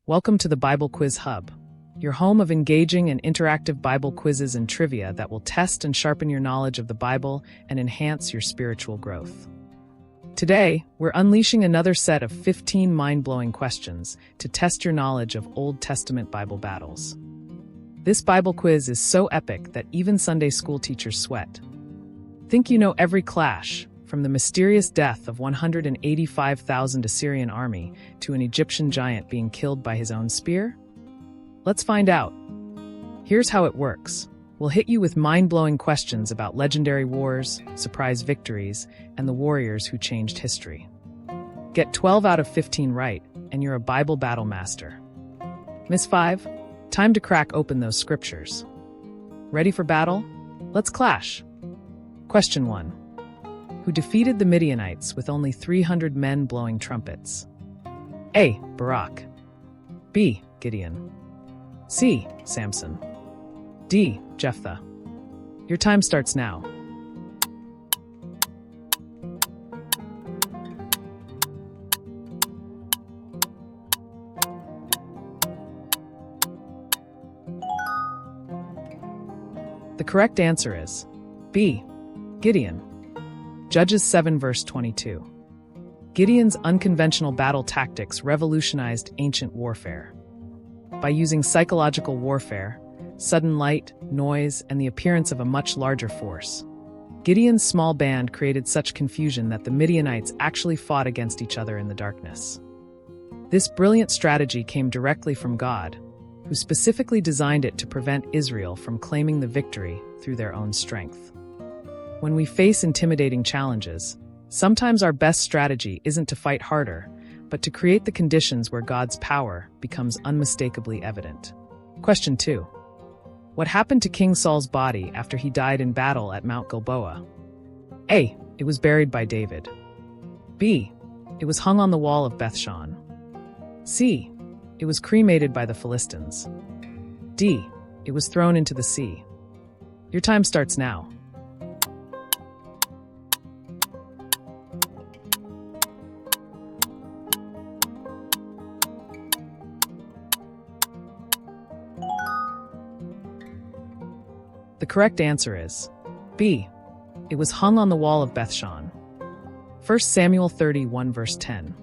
Welcome to the Bible Quiz Hub, your home of engaging and interactive Bible quizzes and trivia that will test and sharpen your knowledge of the Bible and enhance your spiritual growth. Today, we're unleashing another set of 15 mind-blowing questions to test your knowledge of Old Testament Bible battles. This Bible quiz is so epic that even Sunday school teachers sweat. Think you know every clash, from the mysterious death of 185,000 Assyrian army to an Egyptian giant being killed by his own spear? Let's find out. Here's how it works. We'll hit you with mind-blowing questions about legendary wars, surprise victories, and the warriors who changed history. Get 12 out of 15 right, and you're a Bible battle master. Miss 5, time to crack open those scriptures. Ready for battle? Let's clash. Question 1. Who defeated the Midianites with only 300 men blowing trumpets? A. Barak. B. Gideon. C. Samson. D. Jephthah. Your time starts now. The correct answer is B. Gideon. Judges 7 verse 22. Gideon's unconventional battle tactics revolutionized ancient warfare. By using psychological warfare, sudden light, noise, and the appearance of a much larger force, Gideon's small band created such confusion that the Midianites actually fought against each other in the darkness. This brilliant strategy came directly from God, who specifically designed it to prevent Israel from claiming the victory through their own strength. When we face intimidating challenges, sometimes our best strategy isn't to fight harder, but to create the conditions where God's power becomes unmistakably evident. Question 2. What happened to King Saul's body after he died in battle at Mount Gilboa? A. It was buried by David. B. It was hung on the wall of Bethshan. C. It was cremated by the Philistines. D. It was thrown into the sea. Your time starts now. The correct answer is B. It was hung on the wall of Bethshan. 1 Samuel 31 verse 10.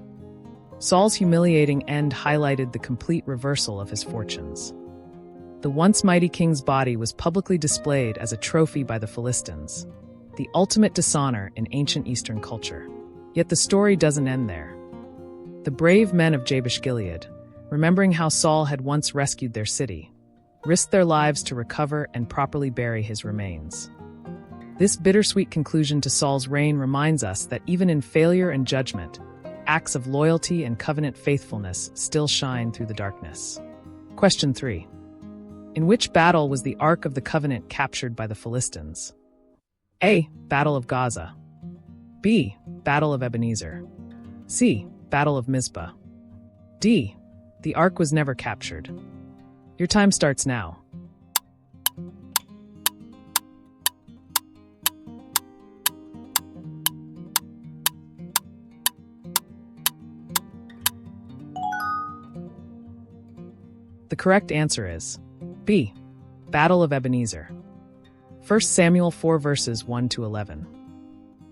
Saul's humiliating end highlighted the complete reversal of his fortunes. The once mighty king's body was publicly displayed as a trophy by the Philistines, the ultimate dishonor in ancient Eastern culture. Yet the story doesn't end there. The brave men of Jabesh-Gilead, remembering how Saul had once rescued their city, risked their lives to recover and properly bury his remains. This bittersweet conclusion to Saul's reign reminds us that even in failure and judgment, acts of loyalty and covenant faithfulness still shine through the darkness. Question 3. In which battle was the Ark of the Covenant captured by the Philistines? A. Battle of Gaza. B. Battle of Ebenezer. C. Battle of Mizpah. D. The Ark was never captured. Your time starts now. The correct answer is B. Battle of Ebenezer. 1 Samuel 4 verses 1 to 11.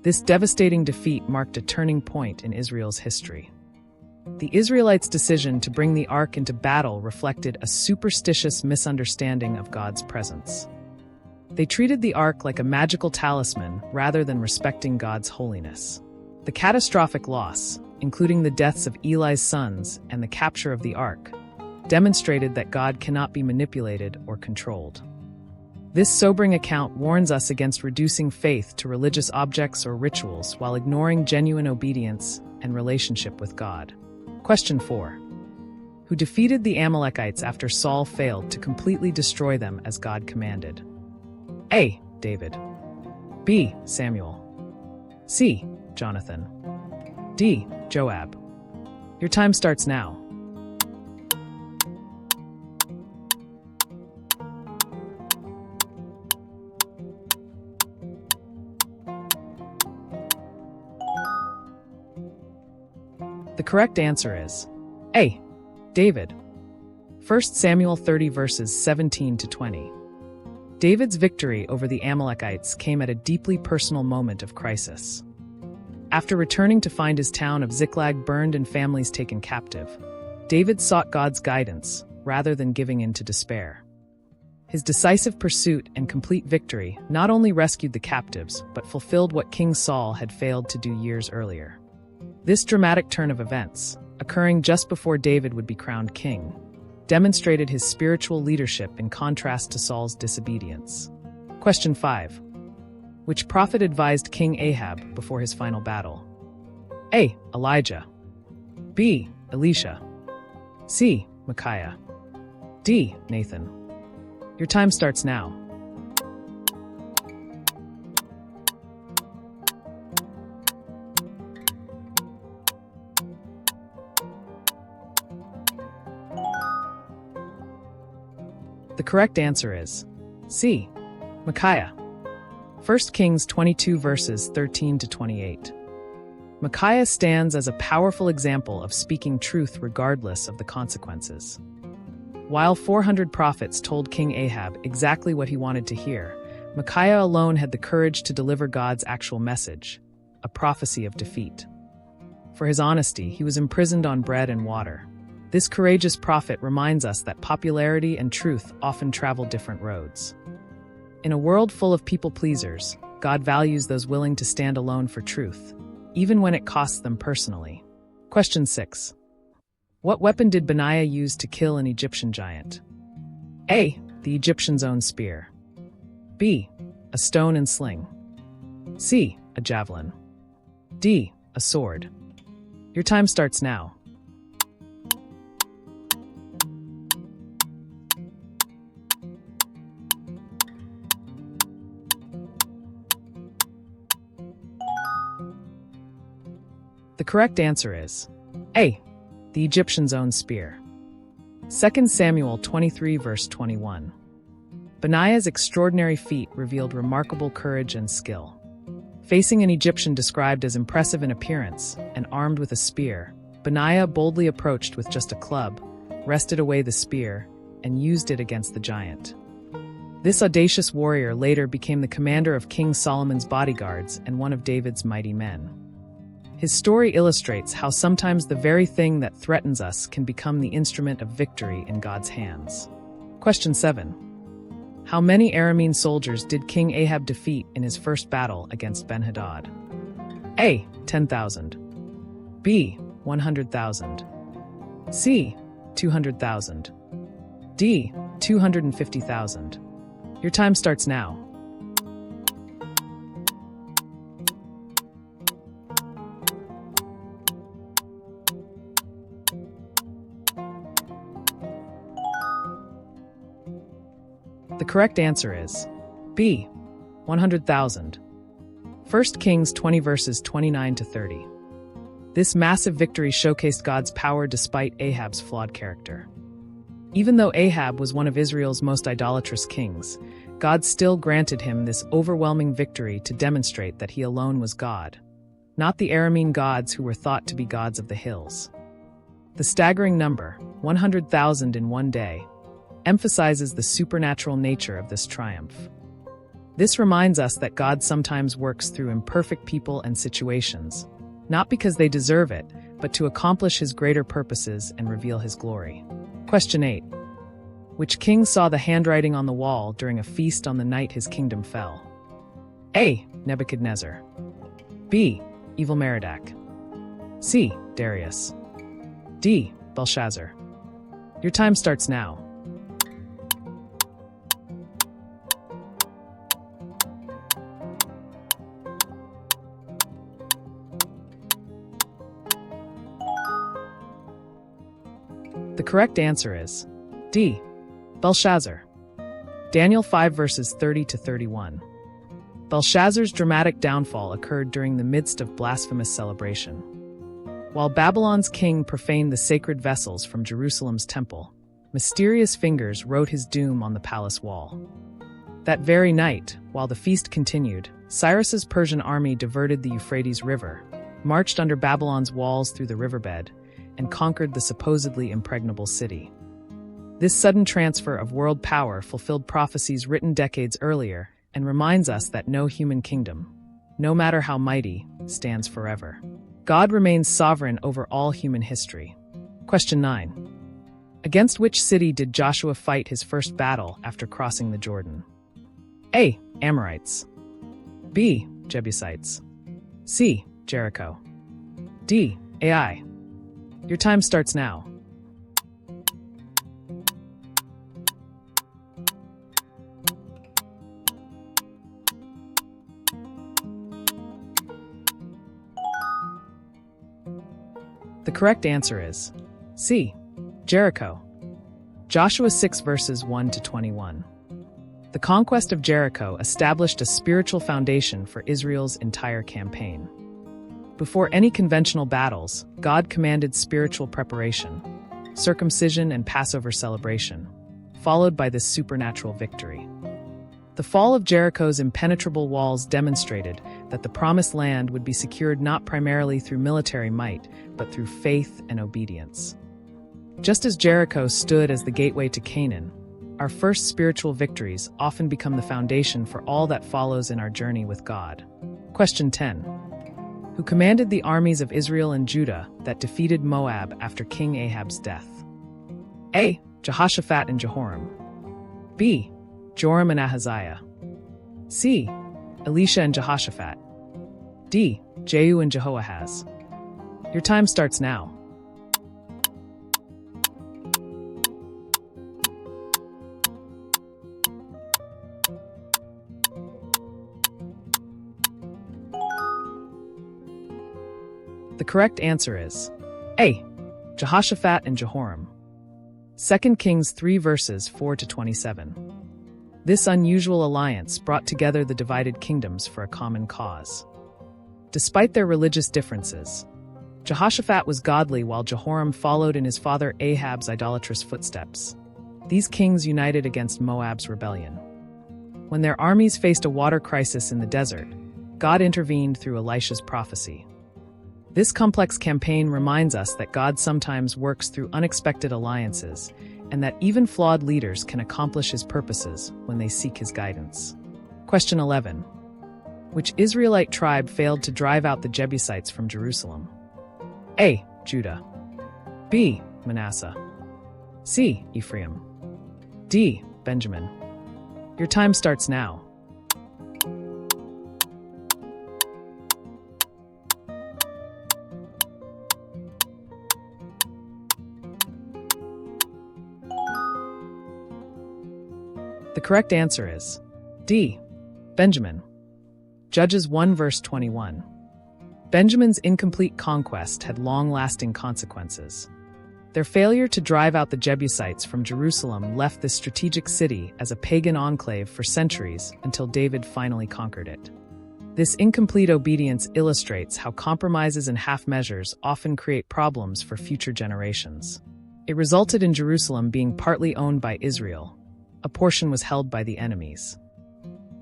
This devastating defeat marked a turning point in Israel's history. The Israelites' decision to bring the ark into battle reflected a superstitious misunderstanding of God's presence. They treated the ark like a magical talisman rather than respecting God's holiness. The catastrophic loss, including the deaths of Eli's sons and the capture of the ark, demonstrated that God cannot be manipulated or controlled. This sobering account warns us against reducing faith to religious objects or rituals while ignoring genuine obedience and relationship with God. Question 4. Who defeated the Amalekites after Saul failed to completely destroy them as God commanded? A. David. B. Samuel. C. Jonathan. D. Joab. Your time starts now. The correct answer is A. David. 1 Samuel 30 verses 17 to 20. David's victory over the Amalekites came at a deeply personal moment of crisis. After returning to find his town of Ziklag burned and families taken captive, David sought God's guidance rather than giving in to despair. His decisive pursuit and complete victory not only rescued the captives, but fulfilled what King Saul had failed to do years earlier. This dramatic turn of events, occurring just before David would be crowned king, demonstrated his spiritual leadership in contrast to Saul's disobedience. Question 5. Which prophet advised King Ahab before his final battle? A. Elijah. B. Elisha. C. Micaiah. D. Nathan. Your time starts now. The correct answer is C. Micaiah. 1 Kings 22 verses 13 to 28. Micaiah stands as a powerful example of speaking truth regardless of the consequences. While 400 prophets told King Ahab exactly what he wanted to hear, Micaiah alone had the courage to deliver God's actual message, a prophecy of defeat. For his honesty, he was imprisoned on bread and water. This courageous prophet reminds us that popularity and truth often travel different roads. In a world full of people-pleasers, God values those willing to stand alone for truth, even when it costs them personally. Question 6. What weapon did Benaiah use to kill an Egyptian giant? A. The Egyptian's own spear. B. A stone and sling. C. A javelin. D. A sword. Your time starts now. The correct answer is A. The Egyptian's own spear. 2 Samuel 23 verse 21. Benaiah's extraordinary feat revealed remarkable courage and skill. Facing an Egyptian described as impressive in appearance and armed with a spear, Benaiah boldly approached with just a club, wrested away the spear, and used it against the giant. This audacious warrior later became the commander of King Solomon's bodyguards and one of David's mighty men. His story illustrates how sometimes the very thing that threatens us can become the instrument of victory in God's hands. Question 7. How many Aramean soldiers did King Ahab defeat in his first battle against Ben-Hadad? A. 10,000. B. 100,000. C. 200,000. D. 250,000. Your time starts now. The correct answer is B. 100,000. 1 Kings 20 verses 29 to 30. This massive victory showcased God's power despite Ahab's flawed character. Even though Ahab was one of Israel's most idolatrous kings, God still granted him this overwhelming victory to demonstrate that he alone was God, not the Aramean gods who were thought to be gods of the hills. The staggering number, 100,000 in one day, emphasizes the supernatural nature of this triumph. This reminds us that God sometimes works through imperfect people and situations, not because they deserve it, but to accomplish his greater purposes and reveal his glory. Question 8. Which king saw the handwriting on the wall during a feast on the night his kingdom fell? A. Nebuchadnezzar. B. Evil-Merodach. C. Darius. D. Belshazzar. Your time starts now. The correct answer is D. Belshazzar. Daniel 5 verses 30 to 31. Belshazzar's dramatic downfall occurred during the midst of blasphemous celebration. While Babylon's king profaned the sacred vessels from Jerusalem's temple, mysterious fingers wrote his doom on the palace wall. That very night, while the feast continued, Cyrus's Persian army diverted the Euphrates River, marched under Babylon's walls through the riverbed, and conquered the supposedly impregnable city. This sudden transfer of world power fulfilled prophecies written decades earlier and reminds us that no human kingdom, no matter how mighty, stands forever. God remains sovereign over all human history. Question 9. Against which city did Joshua fight his first battle after crossing the Jordan? A. Amorites. B. Jebusites. C. Jericho. D. Ai. Your time starts now. The correct answer is C. Jericho. Joshua 6 verses 1 to 21. The conquest of Jericho established a spiritual foundation for Israel's entire campaign. Before any conventional battles, God commanded spiritual preparation, circumcision and Passover celebration, followed by this supernatural victory. The fall of Jericho's impenetrable walls demonstrated that the promised land would be secured not primarily through military might, but through faith and obedience. Just as Jericho stood as the gateway to Canaan, our first spiritual victories often become the foundation for all that follows in our journey with God. Question 10. Who commanded the armies of Israel and Judah that defeated Moab after King Ahab's death? A. Jehoshaphat and Jehoram. B. Joram and Ahaziah. C. Elisha and Jehoshaphat. D. Jehu and Jehoahaz. Your time starts now. The correct answer is A. Jehoshaphat and Jehoram. 2 Kings 3 verses 4 to 27. This unusual alliance brought together the divided kingdoms for a common cause. Despite their religious differences, Jehoshaphat was godly while Jehoram followed in his father Ahab's idolatrous footsteps. These kings united against Moab's rebellion. When their armies faced a water crisis in the desert, God intervened through Elisha's prophecy. This complex campaign reminds us that God sometimes works through unexpected alliances, and that even flawed leaders can accomplish his purposes when they seek his guidance. Question 11. Which Israelite tribe failed to drive out the Jebusites from Jerusalem? A. Judah. B. Manasseh. C. Ephraim. D. Benjamin. Your time starts now. The correct answer is D. Benjamin. Judges 1 verse 21. Benjamin's incomplete conquest had long-lasting consequences. Their failure to drive out the Jebusites from Jerusalem left this strategic city as a pagan enclave for centuries until David finally conquered it. This incomplete obedience illustrates how compromises and half-measures often create problems for future generations. It resulted in Jerusalem being partly owned by Israel. A portion was held by the enemies.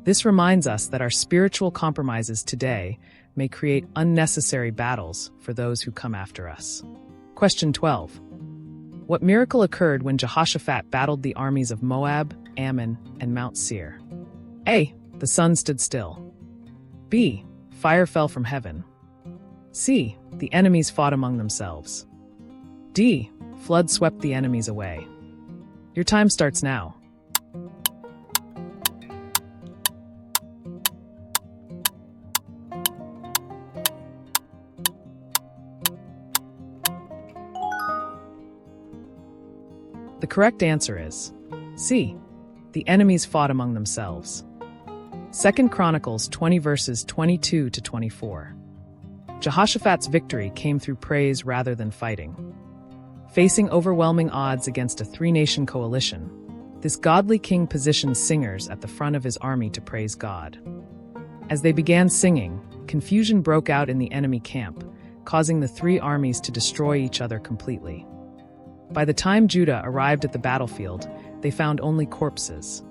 This reminds us that our spiritual compromises today may create unnecessary battles for those who come after us. Question 12. What miracle occurred when Jehoshaphat battled the armies of Moab, Ammon, and Mount Seir? A. The sun stood still. B. Fire fell from heaven. C. The enemies fought among themselves. D. Flood swept the enemies away. Your time starts now. The correct answer is C. The enemies fought among themselves. 2 Chronicles 20 verses 22 to 24. Jehoshaphat's victory came through praise rather than fighting. Facing overwhelming odds against a three-nation coalition, this godly king positioned singers at the front of his army to praise God. As they began singing, confusion broke out in the enemy camp, causing the three armies to destroy each other completely. By the time Judah arrived at the battlefield, they found only corpses.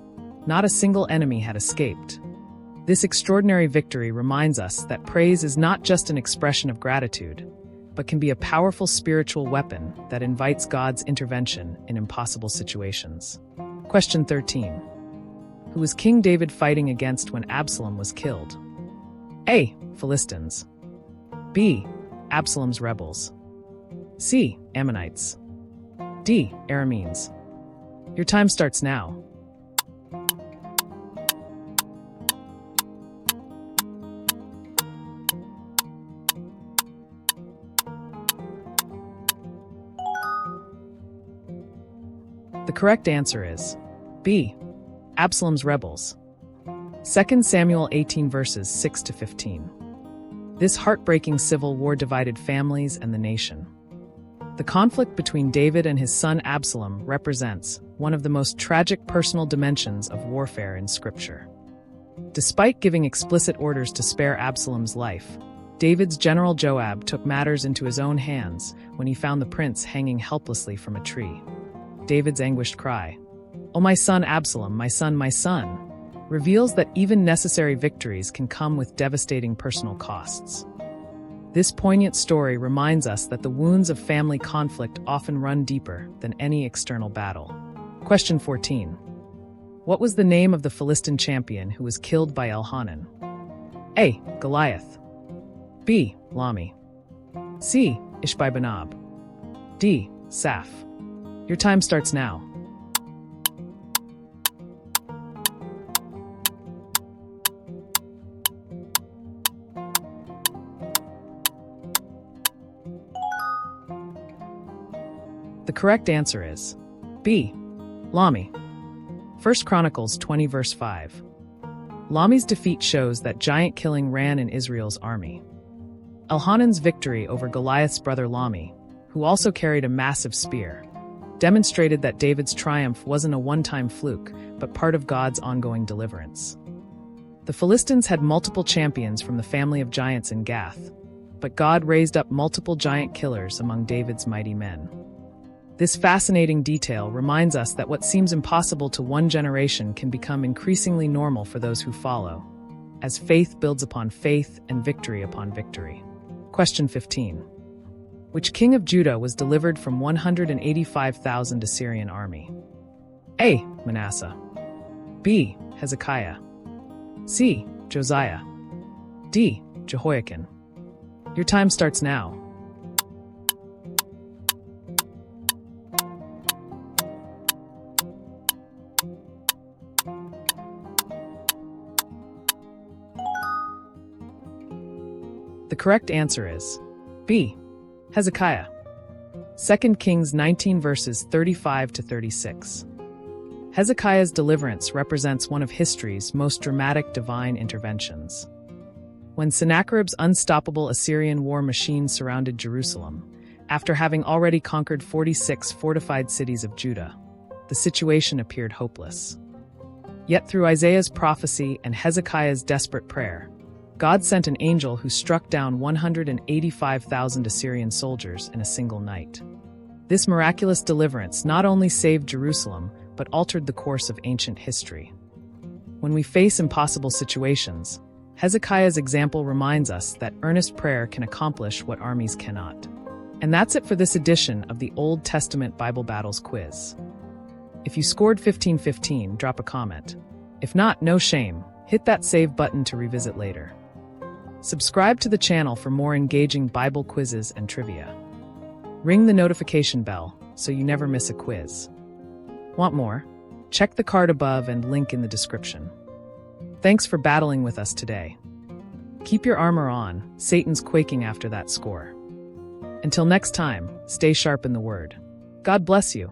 Not a single enemy had escaped. This extraordinary victory reminds us that praise is not just an expression of gratitude, but but can be a powerful spiritual weapon that invites God's intervention in impossible situations. Question 13. Who was King David fighting against when Absalom was killed? A. Philistines. B. Absalom's rebels. C. Ammonites. D. Arameans. Your time starts now. The correct answer is B. Absalom's rebels. 2 Samuel 18 verses 6 to 15. This heartbreaking civil war divided families and the nation. The conflict between David and his son Absalom represents one of the most tragic personal dimensions of warfare in Scripture. Despite giving explicit orders to spare Absalom's life, David's general Joab took matters into his own hands when he found the prince hanging helplessly from a tree. David's anguished cry, "Oh, my son Absalom, my son, my son," reveals that even necessary victories can come with devastating personal costs. This poignant story reminds us that the wounds of family conflict often run deeper than any external battle. Question 14. What was the name of the Philistine champion who was killed by Elhanan? A. Goliath. B. Lami. C. Ishbi-Benob. D. Saph. Your time starts now. The correct answer is B. Lami. 1 Chronicles 20 verse 5. Lami's defeat shows that giant killing ran in Israel's army. Elhanan's victory over Goliath's brother Lami, who also carried a massive spear, demonstrated that David's triumph wasn't a one-time fluke, but part of God's ongoing deliverance. The Philistines had multiple champions from the family of giants in Gath, but God raised up multiple giant killers among David's mighty men. This fascinating detail reminds us that what seems impossible to one generation can become increasingly normal for those who follow, as faith builds upon faith and victory upon victory. Question 15. Which king of Judah was delivered from 185,000 Assyrian army? A. Manasseh. B. Hezekiah. C. Josiah. D. Jehoiakim. Your time starts now. The correct answer is B. Hezekiah. 2 Kings 19 verses 35 to 36. Hezekiah's deliverance represents one of history's most dramatic divine interventions. When Sennacherib's unstoppable Assyrian war machine surrounded Jerusalem, after having already conquered 46 fortified cities of Judah, the situation appeared hopeless. Yet through Isaiah's prophecy and Hezekiah's desperate prayer, God sent an angel who struck down 185,000 Assyrian soldiers in a single night. This miraculous deliverance not only saved Jerusalem, but altered the course of ancient history. When we face impossible situations, Hezekiah's example reminds us that earnest prayer can accomplish what armies cannot. And that's it for this edition of the Old Testament Bible Battles quiz. If you scored 15-15, drop a comment. If not, no shame. Hit that save button to revisit later. Subscribe to the channel for more engaging Bible quizzes and trivia. Ring the notification bell so you never miss a quiz. Want more? Check the card above and link in the description. Thanks for battling with us today. Keep your armor on, Satan's quaking after that score. Until next time, stay sharp in the Word. God bless you.